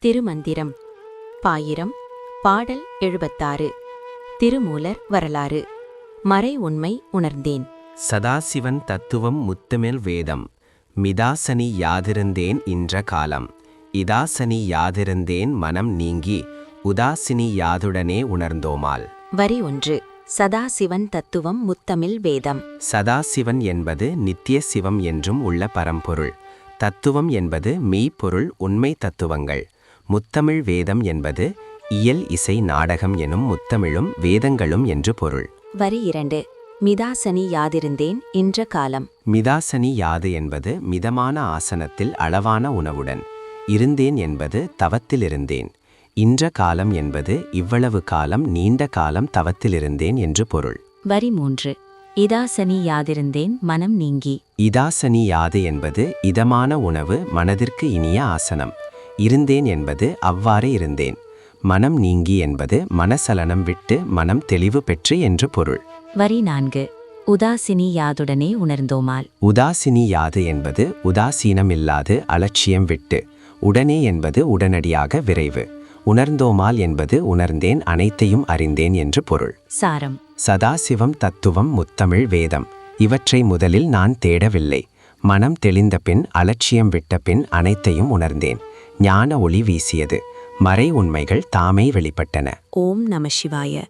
திருமந்திரம் பாயிரம் பாடல் 76 திருமூலர் வரலாறு மறை உண்மை உணர்ந்தேன். சதாசிவன் தத்துவம் முத்தமிழ் வேதம். மிதாசனி யாதிருந்தேன் இன்ற காலம். இதாசனி யாதிருந்தேன் மனம் நீங்கி உதாசினி யாதுடனே உணர்ந்தோமால். வரி 1. சதாசிவன் தத்துவம் முத்தமிழ் வேதம். சதாசிவன் என்பது நித்திய சிவம் என்றும் உள்ள பரம்பொருள். தத்துவம் என்பது மெய்ப்பொருள் உண்மை தத்துவங்கள். முத்தமிழ் வேதம் என்பது இயல் இசை நாடகம் எனும் முத்தமிழும் வேதங்களும் என்று பொருள். வரி 2. மிதாசனி யாதிருந்தேன் இன்ற காலம். மிதாசனி யாது என்பது மிதமான ஆசனத்தில் அளவான உணவுடன். இருந்தேன் என்பது தவத்திலிருந்தேன். இன்ற காலம் என்பது இவ்வளவு காலம் நீண்ட காலம் தவத்திலிருந்தேன் என்று பொருள். வரி 3. இதாசனி யாதிருந்தேன் மனம் நீங்கி. இதாசனி யாது என்பது இதமான உணவு மனதிற்கு இனிய ஆசனம். இருந்தேன் என்பது அவ்வாறே இருந்தேன். மனம் நீங்கி என்பது மனசலனம் விட்டு மனம் தெளிவு பெற்று என்று பொருள். வரி 4. உதாசினி யாதுடனே உணர்ந்தோமால். உதாசினி யாது என்பது உதாசீனமில்லாது அலட்சியம் விட்டு. உடனே என்பது உடனடியாக விரைவு. உணர்ந்தோமால் என்பது உணர்ந்தேன் அனைத்தையும் அறிந்தேன் என்று பொருள். சாரம். சதாசிவம் தத்துவம் முத்தமிழ் வேதம் இவற்றை முதலில் நான் தேடவில்லை. மனம் தெளிந்த பின் அலட்சியம் விட்ட பின் அனைத்தையும் உணர்ந்தேன். ஞான ஒளி வீசியது. மறை உண்மைகள் தாமே வெளிப்பட்டன. ஓம் நம சிவாய.